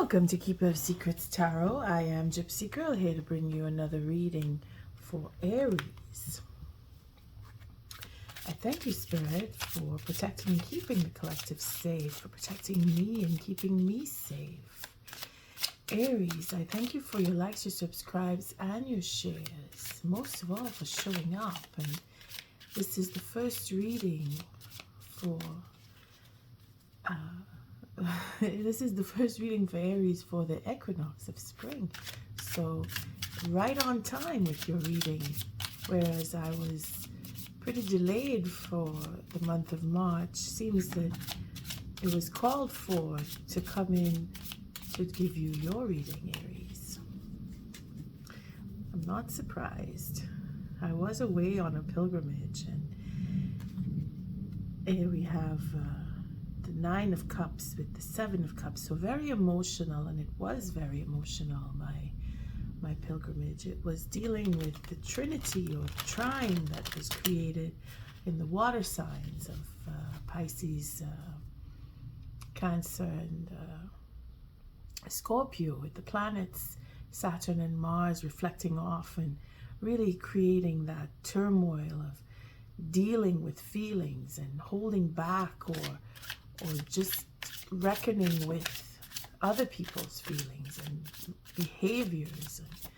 Welcome to Keeper of Secrets Tarot. I am Gypsy Girl here to bring you another reading for Aries. I thank you, Spirit, for protecting and keeping the collective safe, for protecting me and keeping me safe. Aries, I thank you for your likes, your subscribes, and your shares. Most of all, for showing up. And this is the first reading for... this is the first reading for Aries for the equinox of spring. So right on time with your reading. Whereas I was pretty delayed for the month of March. Seems that it was called for to come in to give you your reading, Aries. I'm not surprised. I was away on a pilgrimage, and here we have the Nine of Cups with the Seven of Cups. So very emotional, and it was very emotional, my pilgrimage. It was dealing with the Trinity or the trine that was created in the water signs of Pisces, Cancer, and Scorpio, with the planets Saturn and Mars reflecting off and really creating that turmoil of dealing with feelings and holding back, or just reckoning with other people's feelings and behaviors and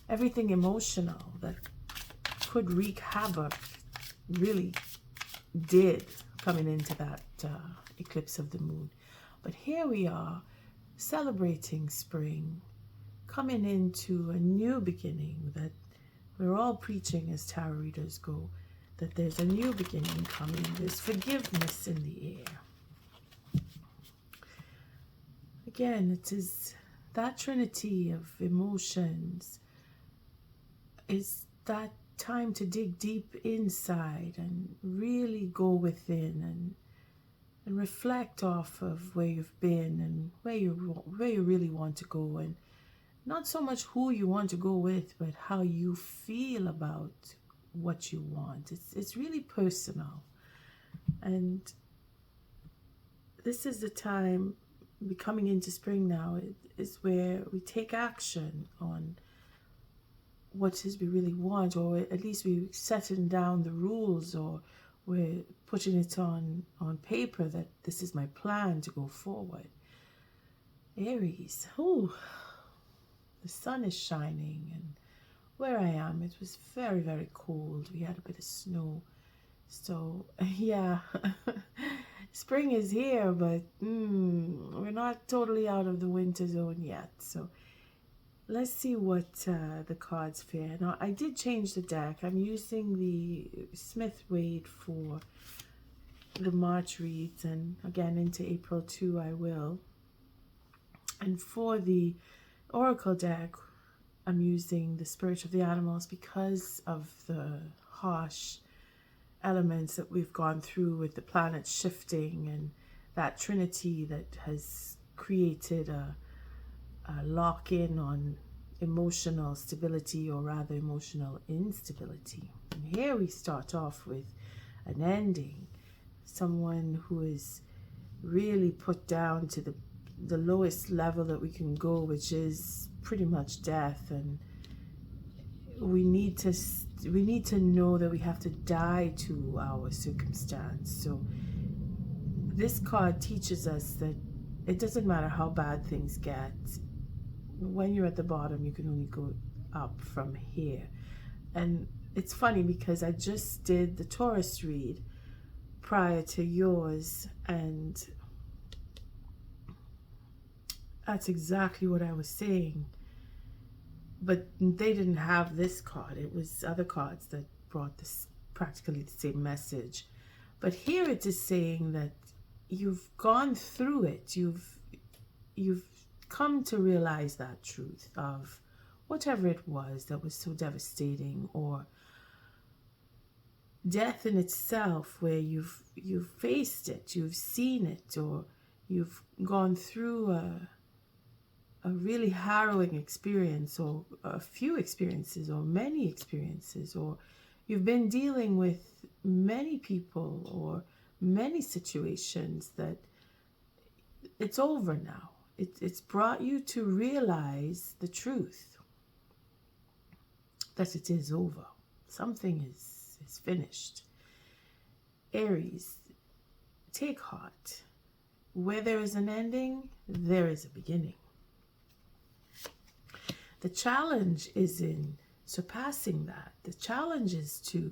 everything emotional that could wreak havoc, really did coming into that eclipse of the moon. But here we are celebrating spring, coming into a new beginning that we're all preaching as tarot readers go, that there's a new beginning coming. There's forgiveness in the air. Again, it is that trinity of emotions. Is that time to dig deep inside and really go within and reflect off of where you've been and where you really want to go, and not so much who you want to go with, but how you feel about what you want. It's really personal, and this is the time. Coming into spring now is where we take action on what it is we really want, or at least we're setting down the rules, or we're putting it on paper that this is my plan to go forward. Aries, the sun is shining, and where I am, it was very, very cold. We had a bit of snow. So, yeah, spring is here, but we're not totally out of the winter zone yet. So let's see what the cards fear. Now, I did change the deck. I'm using the Smith-Waite for the March reads, and again into April too I will. And for the Oracle deck, I'm using the Spirit of the Animals because of the harsh elements that we've gone through with the planets shifting and that trinity that has created a lock-in on emotional stability, or rather emotional instability. And here we start off with an ending. Someone who is really put down to the lowest level that we can go, which is pretty much death, and we need to know that we have to die to our circumstance. So this card teaches us that it doesn't matter how bad things get. When you're at the bottom, you can only go up from here. And it's funny because I just did the Taurus read prior to yours, and that's exactly what I was saying. But they didn't have this card. It was other cards that brought this practically the same message. But here it is saying that you've gone through it. You've come to realize that truth of whatever it was that was so devastating, or death in itself, where you've faced it, you've seen it, or you've gone through a really harrowing experience, or a few experiences, or many experiences, or you've been dealing with many people or many situations that it's over now. it's brought you to realize the truth, that it is over. Something is finished. Aries, take heart. Where there is an ending, there is a beginning. The challenge is in surpassing that. The challenge is to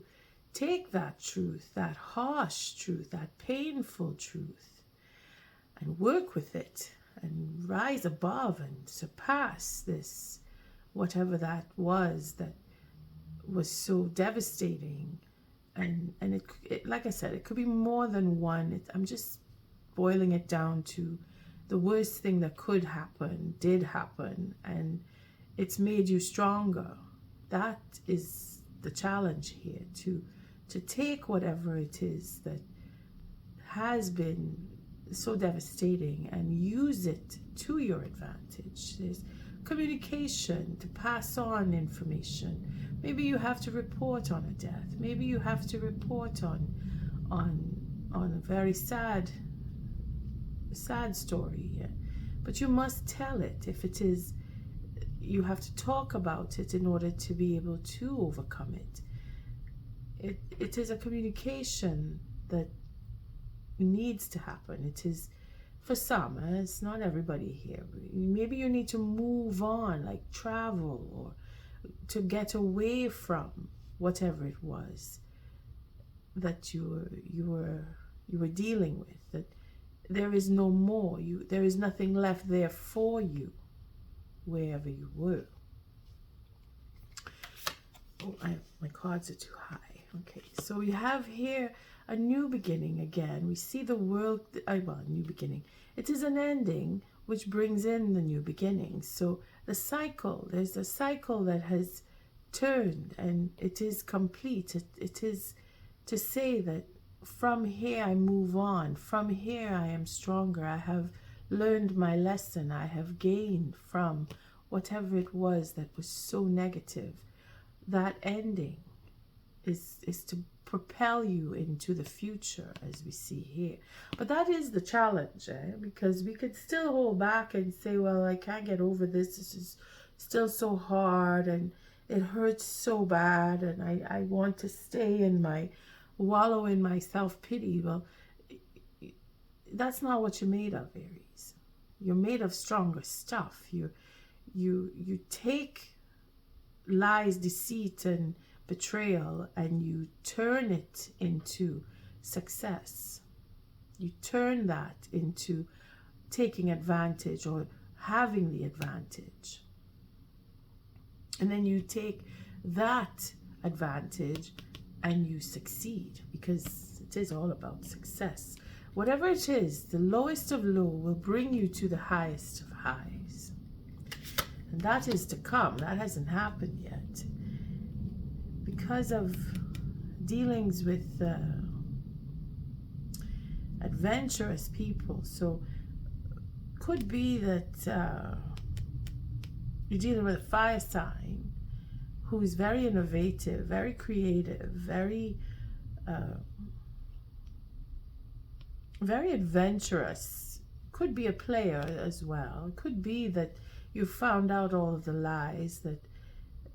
take that truth, that harsh truth, that painful truth, and work with it and rise above and surpass this, whatever that was so devastating. And it like I said, it could be more than one. I'm just boiling it down to the worst thing that could happen, did happen, and it's made you stronger. That is the challenge here, to take whatever it is that has been so devastating and use it to your advantage. There's communication, to pass on information. Maybe you have to report on a death. Maybe you have to report on a very sad story. But you must tell it. If it is, you have to talk about it in order to be able to overcome it. It is a communication that needs to happen. It is, for some, it's not everybody here. Maybe you need to move on, like travel, or to get away from whatever it was that you were dealing with. That there is no more. There is nothing left there for you, wherever you were. Oh, my cards are too high. Okay, so we have here a new beginning again. We see the world, a new beginning. It is an ending which brings in the new beginning. So the cycle, there's a cycle that has turned and it is complete. It is to say that from here I move on. From here I am stronger. I have learned my lesson. I have gained from whatever it was that was so negative. That ending is to propel you into the future, as we see here. But that is the challenge, because we could still hold back and say, well, I can't get over this. This is still so hard and it hurts so bad, and I want to stay in my wallow in my self-pity. Well, that's not what you're made of, Aries. You're made of stronger stuff. You take lies, deceit, and betrayal, and you turn it into success. You turn that into taking advantage or having the advantage. And then you take that advantage and you succeed, because it is all about success. Whatever it is, the lowest of low will bring you to the highest of highs. And that is to come. That hasn't happened yet. Because of dealings with adventurous people. So could be that you're dealing with a fire sign who is very innovative, very creative, very adventurous. Could be a player as well. Could be that you found out all of the lies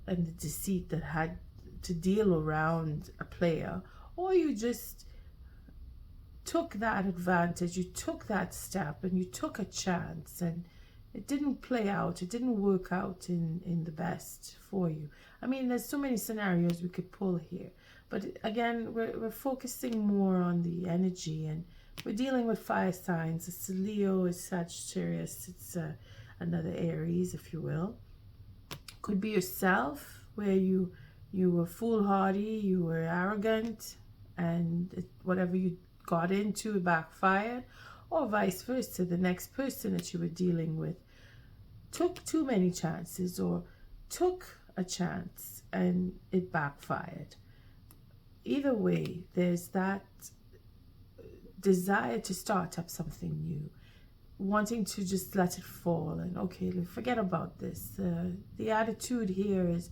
and the deceit that had to deal around a player, or you just took that advantage, you took that step, and you took a chance, and it didn't play out, it didn't work out in the best for you. I mean, there's so many scenarios we could pull here, but again, we're focusing more on the energy, and we're dealing with fire signs. It's Leo, it's Sagittarius, it's another Aries, if you will. Could be yourself, where you were foolhardy, you were arrogant, and whatever you got into backfired, or vice versa. The next person that you were dealing with took too many chances, or took a chance and it backfired. Either way, there's that desire to start up something new, wanting to just let it fall and okay, forget about this. The attitude here is,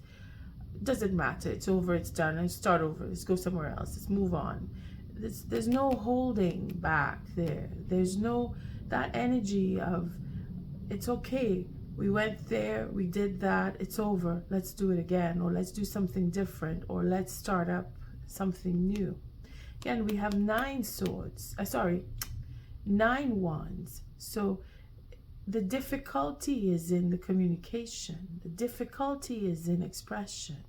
doesn't matter, it's over, it's done, let's start over, let's go somewhere else, let's move on. There's no holding back there. There's no, that energy of it's okay. We went there, we did that, it's over. Let's do it again, or let's do something different, or let's start up something new. Again, we have 9 swords. Sorry, 9 wands. So the difficulty is in the communication. The difficulty is in expression.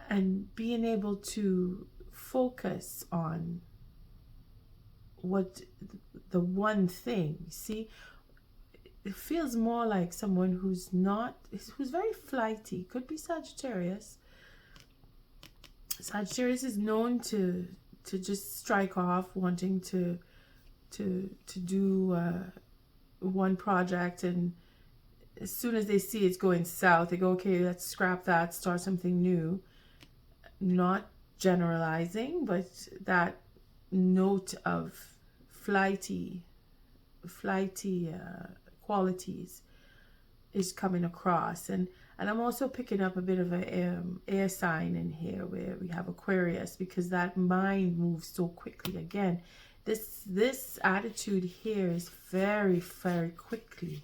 And being able to focus on what the one thing. See, it feels more like someone who's very flighty. Could be Sagittarius. Sagittarius is known to just strike off, wanting to do one project, and as soon as they see it's going south, they go, okay, let's scrap that, start something new. Not generalizing, but that note of flighty qualities is coming across. And I'm also picking up a bit of a air sign in here, where we have Aquarius, because that mind moves so quickly. Again, this attitude here is very, very quickly.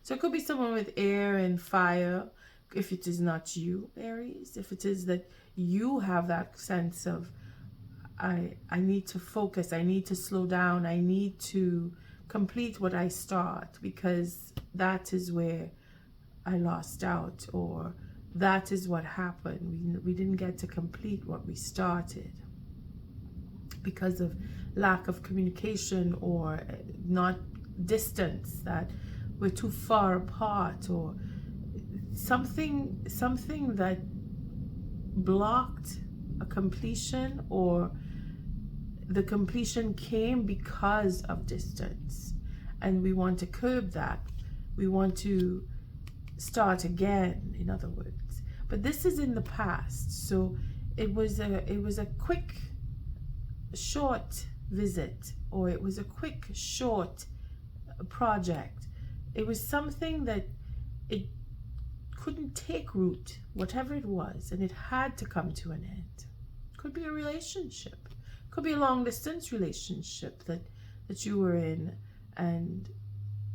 So it could be someone with air and fire, if it is not you, Aries. If it is that you have that sense of, I need to focus, I need to slow down, I need to complete what I start, because that is where I lost out, or that is what happened. We didn't get to complete what we started because of lack of communication, or not distance, that we're too far apart, or something that blocked a completion, or the completion came because of distance, and we want to curb that. We want to start again, in other words. But this is in the past, so it was a quick, short visit, or it was a quick, short project. It was something that it couldn't take root, whatever it was, and it had to come to an end. Could be a relationship, could be a long distance relationship that you were in, and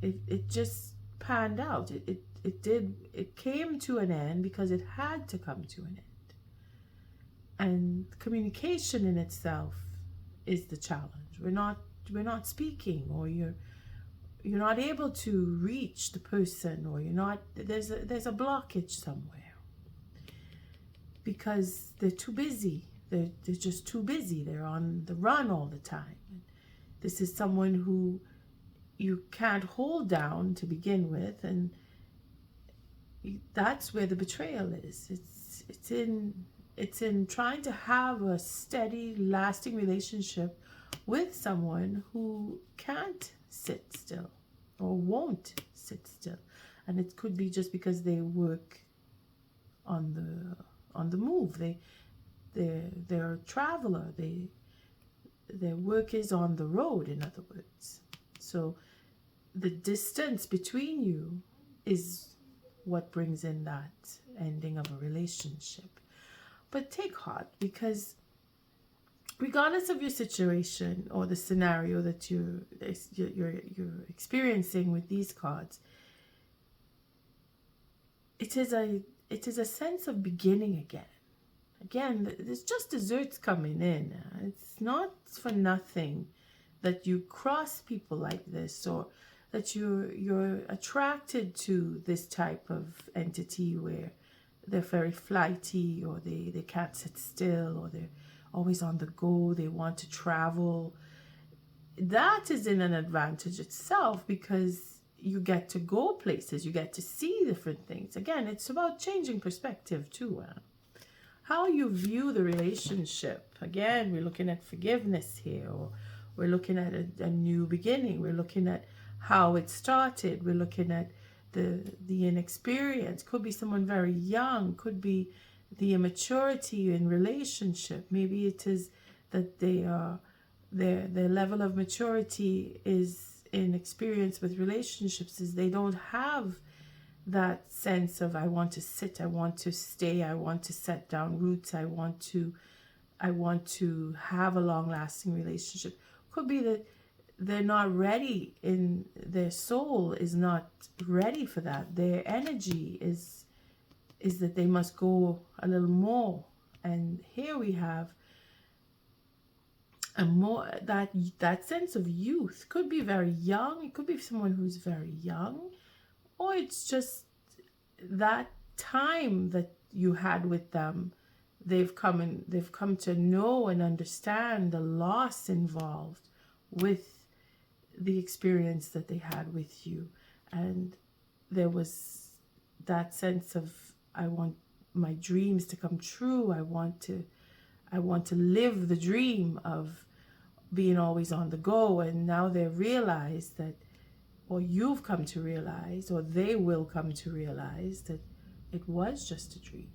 it just panned out. It came to an end because it had to come to an end. And communication in itself is the challenge. We're not speaking, or you're not able to reach the person, or there's a blockage somewhere, because they're too busy. They're just too busy. They're on the run all the time. This is someone who you can't hold down to begin with, and that's where the betrayal is. It's in trying to have a steady, lasting relationship with someone who can't sit still, or won't sit still. And it could be just because they work on the move. They're a traveler. Their work is on the road, in other words. So the distance between you is what brings in that ending of a relationship. But take heart, because regardless of your situation or the scenario that you're experiencing with these cards, it is a sense of beginning again. Again, there's just desserts coming in. It's not for nothing that you cross people like this, or that you're attracted to this type of entity where they're very flighty, or they can't sit still, or they're always on the go, they want to travel. That is in an advantage itself, because you get to go places, you get to see different things. Again, it's about changing perspective too. How you view the relationship. Again, we're looking at forgiveness here, or we're looking at a new beginning. We're looking at how it started. We're looking at the inexperience. Could be someone very young, could be the immaturity in relationship. Maybe it is that their level of maturity is in experience with relationships, is they don't have that sense of, I want to sit, I want to stay, I want to set down roots, I want to have a long-lasting relationship. Could be that they're not ready, in their soul is not ready for that. Their energy is that they must go a little more. And here we have a more, that sense of youth. Could be very young, it could be someone who's very young, or it's just that time that you had with them. They've come to know and understand the loss involved with the experience that they had with you. And there was that sense of, I want my dreams to come true. I want to live the dream of being always on the go. And now they realize that, or you've come to realize, or they will come to realize, that it was just a dream.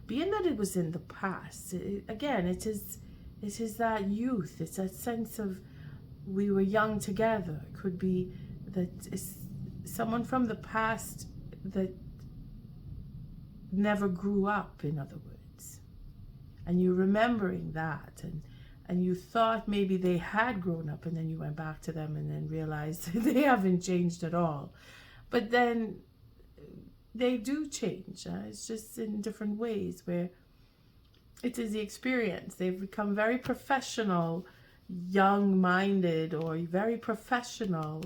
Being that it was in the past, it is that youth. It's that sense of, we were young together. It could be that it's someone from the past that never grew up, in other words. And you're remembering that, and you thought maybe they had grown up, and then you went back to them and then realized they haven't changed at all. But then they do change. It's just in different ways, where it is the experience. They've become very professional, young-minded, or very professional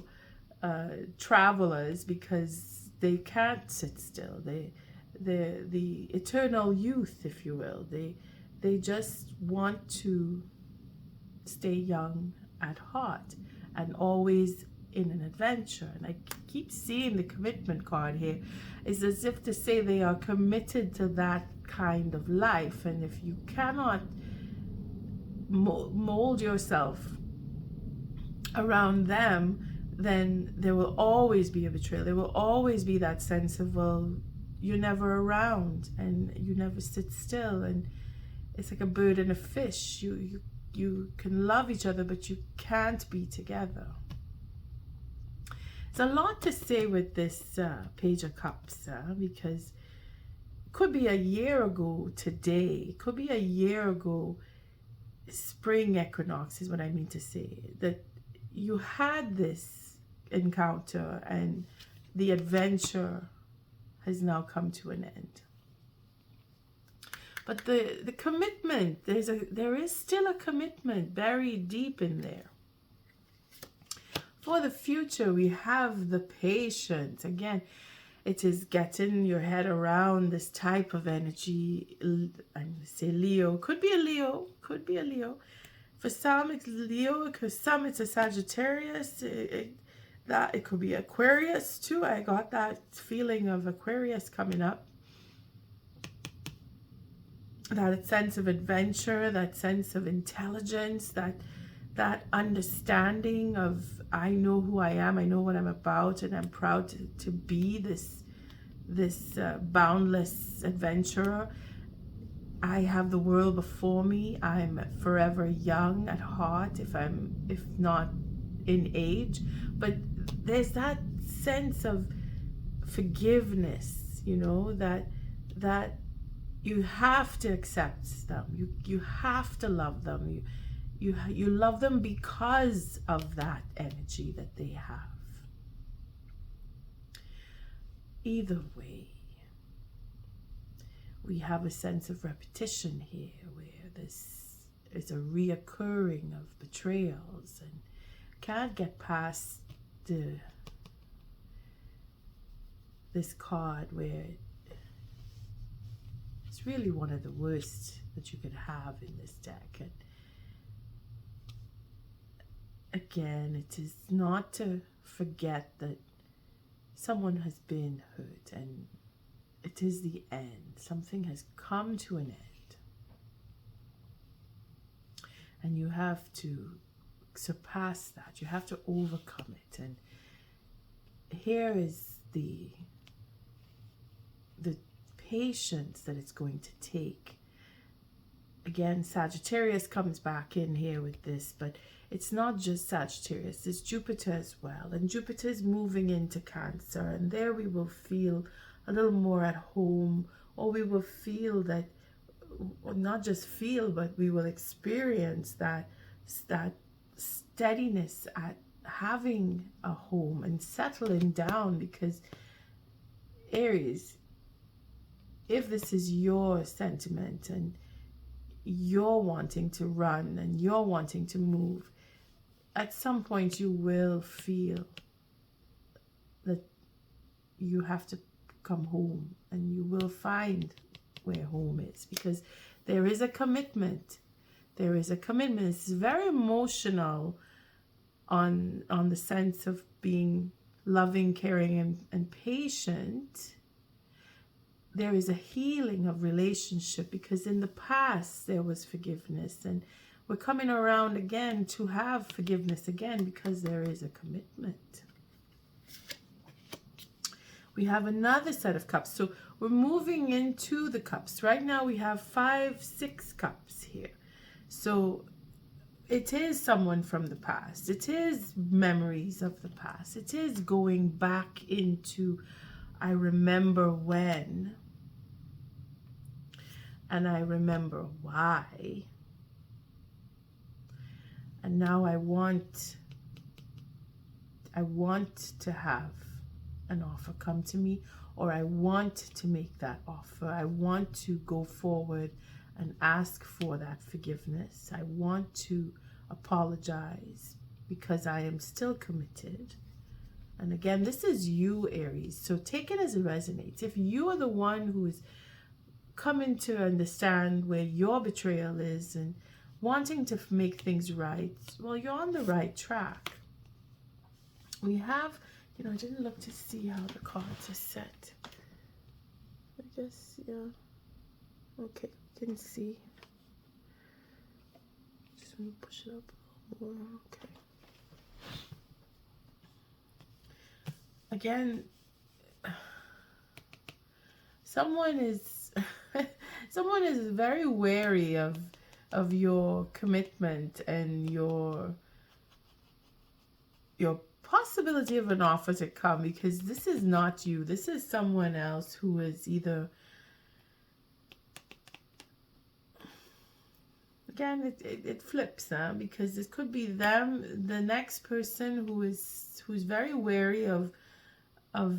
travelers, because they can't sit still. They're the eternal youth, if you will. They just want to stay young at heart and always in an adventure. And I keep seeing the commitment card here. It's as if to say they are committed to that kind of life. And if you cannot mold yourself around them, then there will always be a betrayal. There will always be that sense of, well, you're never around and you never sit still. And it's like a bird and a fish. You can love each other, but you can't be together. It's a lot to say with this Page of Cups, because it could be a year ago today. It could be a year ago, spring equinox is what I mean to say, that you had this encounter and the adventure has now come to an end. But the commitment, there is still a commitment buried deep in there. For the future, we have the patience. Again, it is getting your head around this type of energy. I'm going to say Leo. Could be a Leo. Could be a Leo. For some, it's Leo. For some, it's a Sagittarius. It could be Aquarius, too. I got that feeling of Aquarius coming up. That sense of adventure, that sense of intelligence, that understanding of, I know who I am, I know what I'm about, and I'm proud to be this boundless adventurer. I have the world before me. I'm forever young at heart, if not in age. But there's that sense of forgiveness, that you have to accept them. You have to love them. You love them because of that energy that they have. Either way, we have a sense of repetition here, where this is a reoccurring of betrayals, and can't get past this card, where it's really one of the worst that you could have in this deck. And again, it is not to forget that someone has been hurt, and it is the end. Something has come to an end. And you have to surpass that. You have to overcome it. And here is the patience that it's going to take. Again, Sagittarius comes back in here with this, but it's not just Sagittarius, it's Jupiter as well. And Jupiter is moving into Cancer, and there we will feel a little more at home, or we will feel that, or not just feel, but we will experience that steadiness at having a home and settling down, because Aries, if this is your sentiment and you're wanting to run and you're wanting to move, at some point you will feel that you have to come home, and you will find where home is, because there is a commitment. There is a commitment. It's very emotional on the sense of being loving, caring, and patient. There is a healing of relationship, because in the past there was forgiveness, and we're coming around again to have forgiveness again, because there is a commitment. We have another set of cups. So we're moving into the cups. Right now we have 5, 6 cups here. So it is someone from the past. It is memories of the past. It is going back into, I remember when, and I remember why. And now I want to have an offer come to me, or I want to make that offer. I want to go forward and ask for that forgiveness. I want to apologize because I am still committed. And again, this is you, Aries. So take it as it resonates. If you are the one who is coming to understand where your betrayal is and wanting to make things right, well, you're on the right track. We have, I didn't look to see how the cards are set. I guess, yeah. Okay, you can see. Just want to push it up a little more. Okay. Again, someone is very wary of your commitment and your possibility of an offer to come, because this is not you. This is someone else who is either, again, it flips, huh? Because this could be them, the next person who's very wary of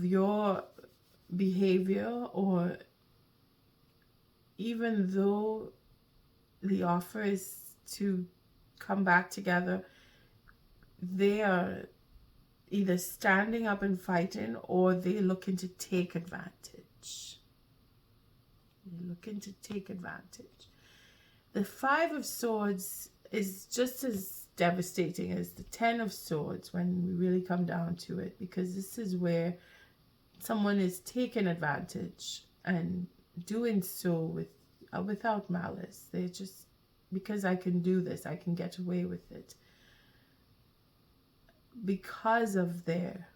your behavior, or even though the offer is to come back together, they are either standing up and fighting, or they're looking to take advantage. They're looking to take advantage. The 5 of Swords is just as devastating as the 10 of Swords when we really come down to it, because this is where someone is taking advantage and doing so without malice. They just, because I can do this, I can get away with it, because of their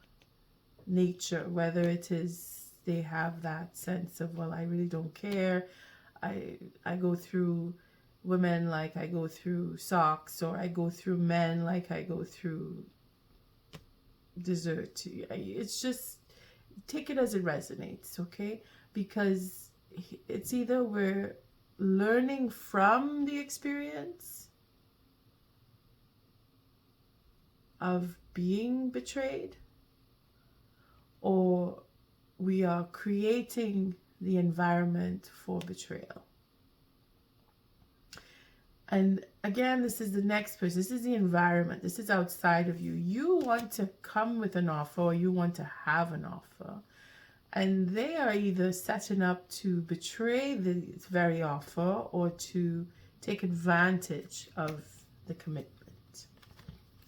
nature, whether it is they have that sense of, well, I really don't care. I go through women like I go through socks, or I go through men like I go through dessert. It's just, take it as it resonates, okay? Because it's either we're learning from the experience of being betrayed, or we are creating the environment for betrayal. And again, this is the next person. This is the environment. This is outside of you. You want to come with an offer, or you want to have an offer. And they are either setting up to betray this very offer, or to take advantage of the commitment.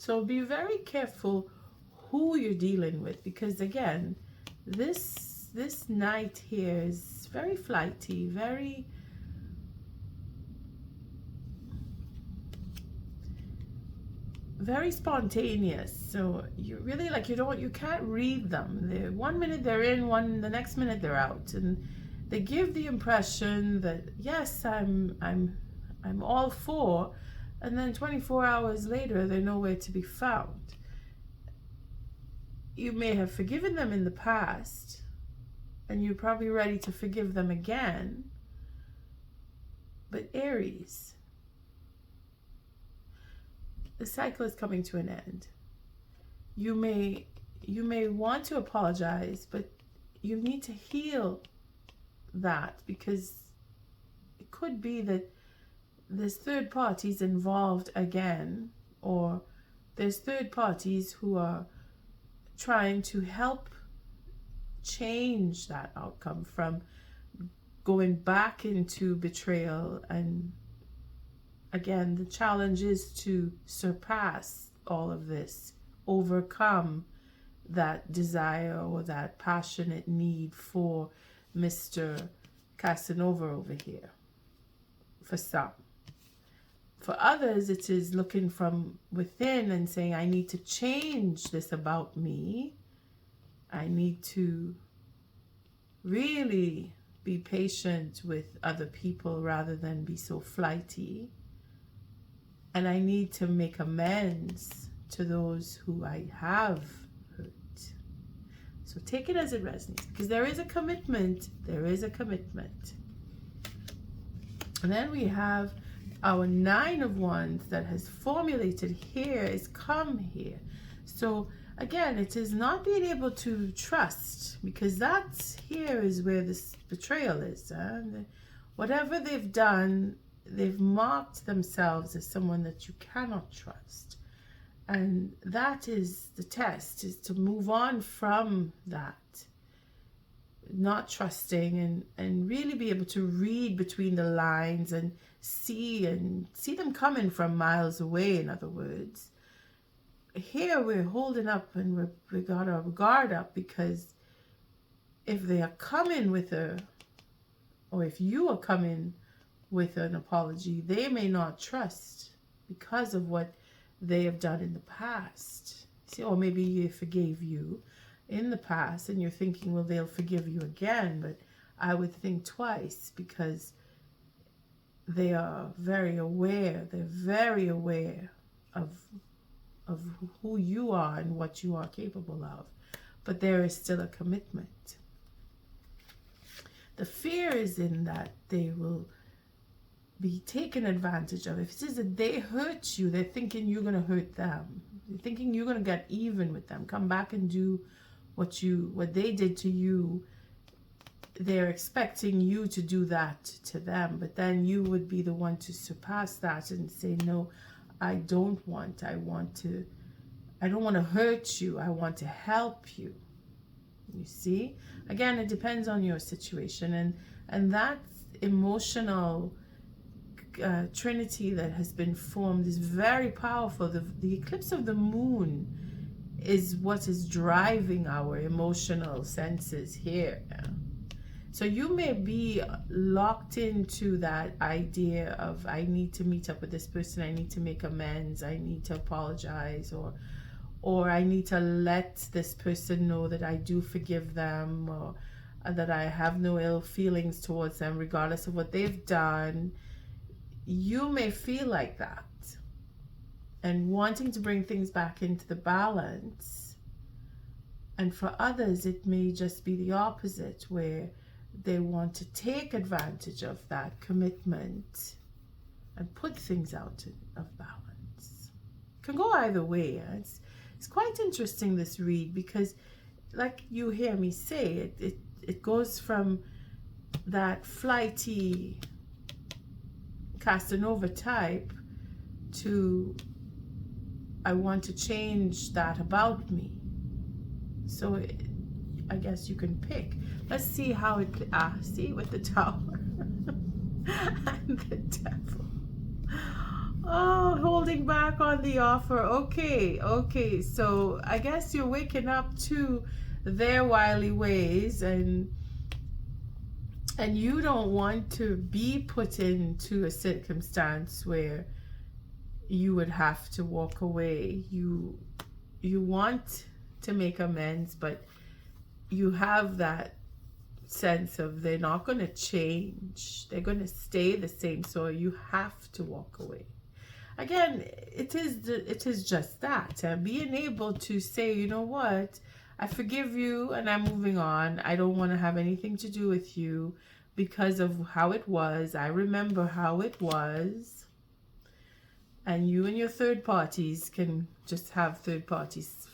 So be very careful who you're dealing with, because again, this knight here is very flighty, very spontaneous. So you really, you can't read them. They're, one minute they're in, the next minute they're out, and they give the impression that yes, I'm all for, and then 24 hours later they're nowhere to be found. You may have forgiven them in the past, and you're probably ready to forgive them again, but Aries, the cycle is coming to an end. You may want to apologize, but you need to heal that, because it could be that there's third parties involved again, or there's third parties who are trying to help change that outcome from going back into betrayal. And again, the challenge is to surpass all of this, overcome that desire or that passionate need for Mr. Casanova over here, for some. For others, it is looking from within and saying, I need to change this about me. I need to really be patient with other people rather than be so flighty. And I need to make amends to those who I have hurt. So take it as it resonates, because there is a commitment. There is a commitment. And then we have our 9 of Wands that has formulated here is come here. So again, it is not being able to trust, because that's here is where this betrayal is. Whatever they've done, they've marked themselves as someone that you cannot trust. And that is the test, is to move on from that. Not trusting, and really be able to read between the lines and see them coming from miles away, in other words. Here we're holding up, and we got our guard up, because if they are coming with or if you are coming with an apology, they may not trust because of what they have done in the past. See, or maybe they forgave you in the past, and you're thinking, well, they'll forgive you again. But I would think twice, because they are very aware. They're very aware of who you are and what you are capable of. But there is still a commitment. The fear is in that they will be taken advantage of. If it is that they hurt you, they're thinking you're going to hurt them. They're thinking you're going to get even with them. Come back and do what they did to you. They're expecting you to do that to them, but then you would be the one to surpass that and say, no, I don't want to hurt you. I want to help you. You see? Again, it depends on your situation, and that emotional trinity that has been formed is very powerful. The eclipse of the moon is what is driving our emotional senses here. So you may be locked into that idea of, I need to meet up with this person, I need to make amends, I need to apologize, or I need to let this person know that I do forgive them, or that I have no ill feelings towards them regardless of what they've done. You may feel like that and wanting to bring things back into the balance. And for others, it may just be the opposite, where they want to take advantage of that commitment and put things out of balance. It can go either way. It's quite interesting, this read, because like you hear me say, it goes from that flighty Casanova type to, I want to change that about me. So I guess you can pick. Let's see how it, see, with the Tower and the Devil. Oh, holding back on the offer. Okay, so I guess you're waking up to their wily ways, and you don't want to be put into a circumstance where you would have to walk away. You want to make amends, but you have that sense of they're not going to change. They're going to stay the same, so you have to walk away. Again, it is just that. Being able to say, you know what, I forgive you and I'm moving on. I don't want to have anything to do with you because of how it was. I remember how it was. and you and your third parties can just have third parties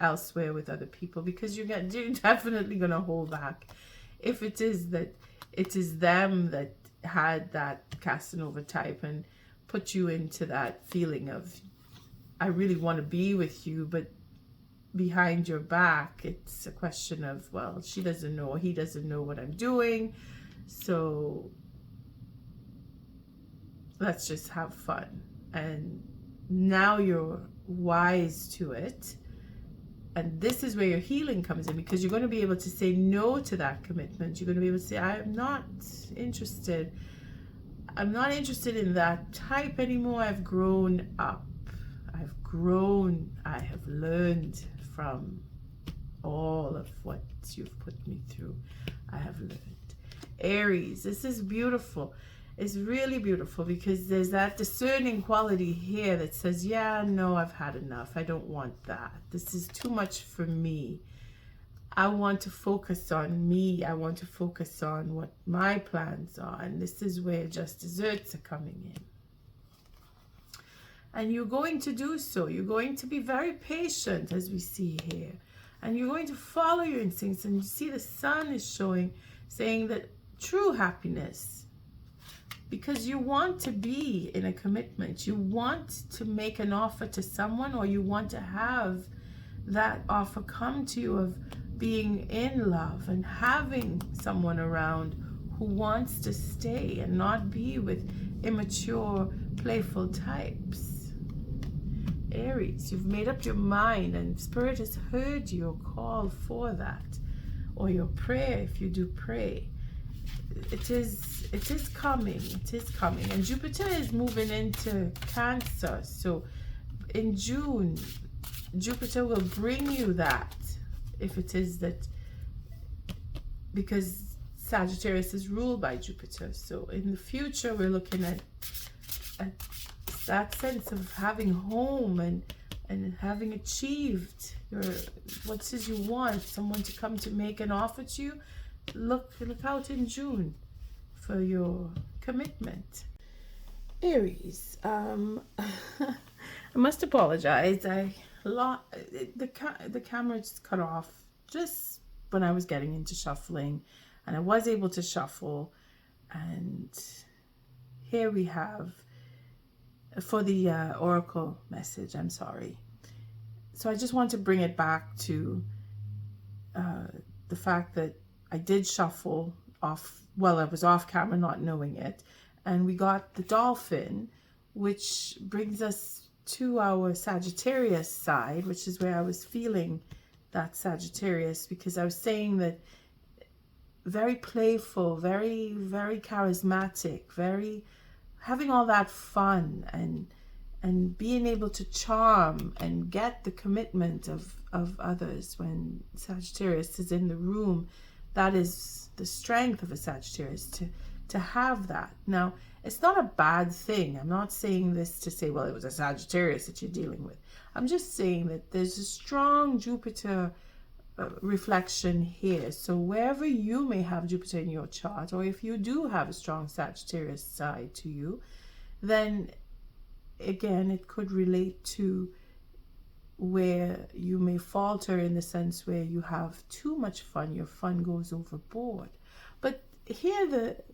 elsewhere with other people, because you're definitely going to hold back if it is that it is them that had that Casanova type and put you into that feeling of, I really want to be with you, but behind your back it's a question of, well, she doesn't know, he doesn't know what I'm doing, so let's just have fun. And now you're wise to it, and this is where your healing comes in, because you're going to be able to say no to that commitment. You're going to be able to say, I'm not interested in that type anymore. I've grown up, I have learned from all of what you've put me through. I have learned. Aries, this is beautiful. It's really beautiful, because there's that discerning quality here that says, yeah, no, I've had enough. I don't want that. This is too much for me. I want to focus on me. I want to focus on what my plans are. And this is where just desserts are coming in. And you're going to do so. You're going to be very patient, as we see here. And you're going to follow your instincts. And you see the sun is showing, saying that true happiness, because you want to be in a commitment. You want to make an offer to someone, or you want to have that offer come to you of being in love and having someone around who wants to stay and not be with immature, playful types. Aries, you've made up your mind, and Spirit has heard your call for that, or your prayer if you do pray. It is coming. And Jupiter is moving into Cancer, so in June Jupiter will bring you that, if it is that, because Sagittarius is ruled by Jupiter. So in the future we're looking at that sense of having home and having achieved what it is you want, someone to come to make an offer to you. Look out in June for your commitment. Aries, I must apologize. The camera just cut off just when I was getting into shuffling, and I was able to shuffle. And here we have for the oracle message. I'm sorry. So I just want to bring it back to the fact that I did shuffle off, well, I was off camera not knowing it, and we got the dolphin, which brings us to our Sagittarius side, which is where I was feeling that Sagittarius, because I was saying that very playful, very, very charismatic, very having all that fun and being able to charm and get the commitment of others when Sagittarius is in the room. That is the strength of a Sagittarius, to have that. Now, it's not a bad thing. I'm not saying this to say, well, it was a Sagittarius that you're dealing with. I'm just saying that there's a strong Jupiter reflection here. So wherever you may have Jupiter in your chart, or if you do have a strong Sagittarius side to you, then again, it could relate to where you may falter in the sense where you have too much fun, your fun goes overboard. But here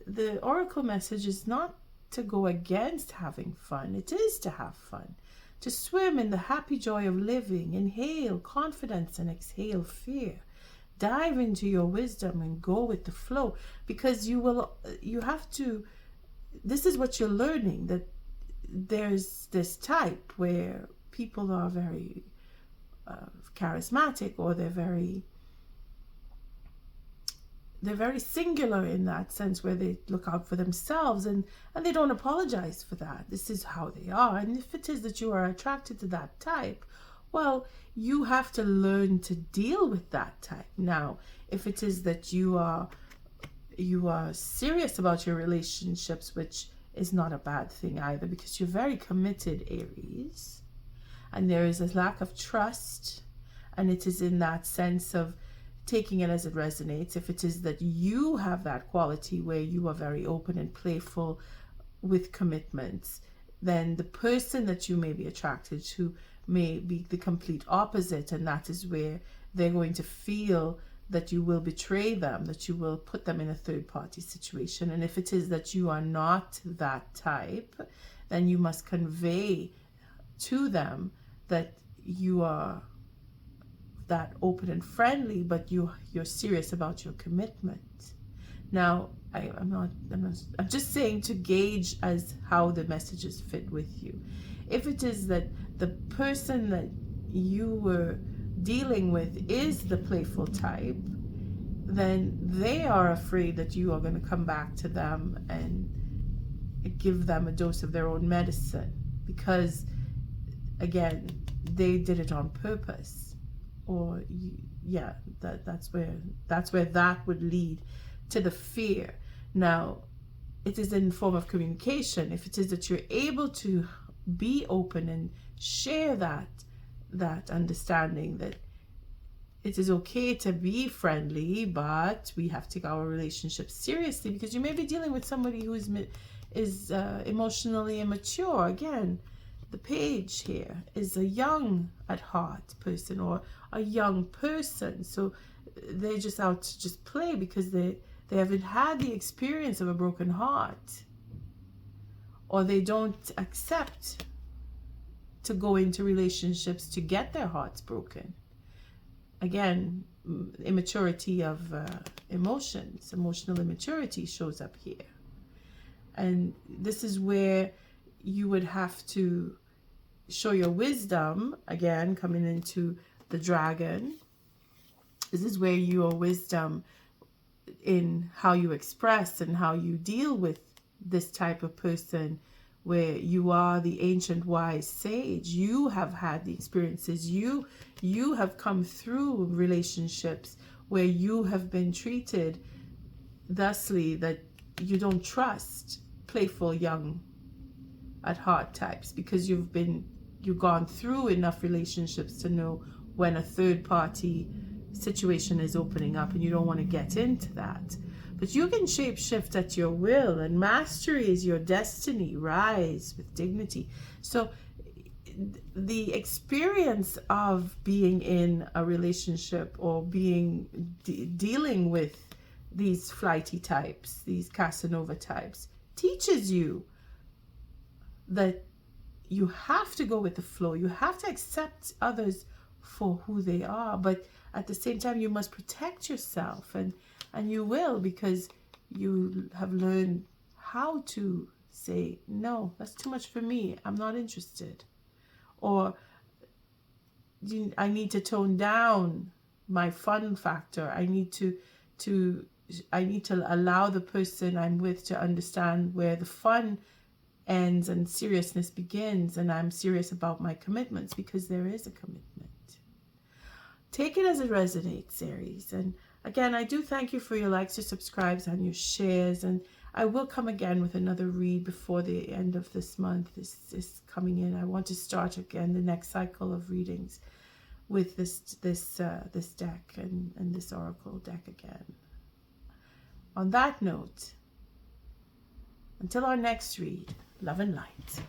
the oracle message is not to go against having fun. It is to have fun, to swim in the happy joy of living. Inhale confidence and exhale fear. Dive into your wisdom and go with the flow, because you have to, this is what you're learning, that there's this type where people are very charismatic, or they're very singular in that sense, where they look out for themselves and they don't apologize for that. This is how they are. And if it is that you are attracted to that type, well, you have to learn to deal with that type. Now, if it is that you are serious about your relationships, which is not a bad thing either, because you're very committed, Aries, and there is a lack of trust, and it is in that sense of taking it as it resonates. If it is that you have that quality where you are very open and playful with commitments, then the person that you may be attracted to may be the complete opposite, and that is where they're going to feel that you will betray them, that you will put them in a third party situation. And if it is that you are not that type, then you must convey to them that you are that open and friendly, but you're serious about your commitment. Now, I'm just saying to gauge as how the messages fit with you. If it is that the person that you were dealing with is the playful type, then they are afraid that you are going to come back to them and give them a dose of their own medicine, because again, they did it on purpose. Or yeah, that's where that would lead to the fear. Now, it is in form of communication. If it is that you're able to be open and share that understanding that it is okay to be friendly, but we have to take our relationship seriously, because you may be dealing with somebody who is emotionally immature. Again, the page here is a young at heart person or a young person, so they're just out to just play because they haven't had the experience of a broken heart, or they don't accept to go into relationships to get their hearts broken. Again, immaturity of emotions, emotional immaturity shows up here. And this is where you would have to show your wisdom, again, coming into the dragon. This is where your wisdom in how you express and how you deal with this type of person, where you are the ancient wise sage. You have had the experiences. You have come through relationships where you have been treated thusly that you don't trust playful young at heart types, because you've gone through enough relationships to know when a third party situation is opening up, and you don't want to get into that. But you can shape shift at your will, and mastery is your destiny. Rise with dignity. So the experience of being in a relationship or dealing with these flighty types, these Casanova types, teaches you that you have to go with the flow. You have to accept others for who they are, but at the same time you must protect yourself, and you will, because you have learned how to say, no, that's too much for me, I'm not interested. Or I need to tone down my fun factor. I need to allow the person I'm with to understand where the fun ends and seriousness begins, and I'm serious about my commitments, because there is a commitment. Take it as it resonates, Aries. And again, I do thank you for your likes, your subscribes, and your shares. And I will come again with another read before the end of this month. This is coming in. I want to start again the next cycle of readings with this deck and this oracle deck again. On that note, until our next read, love and light.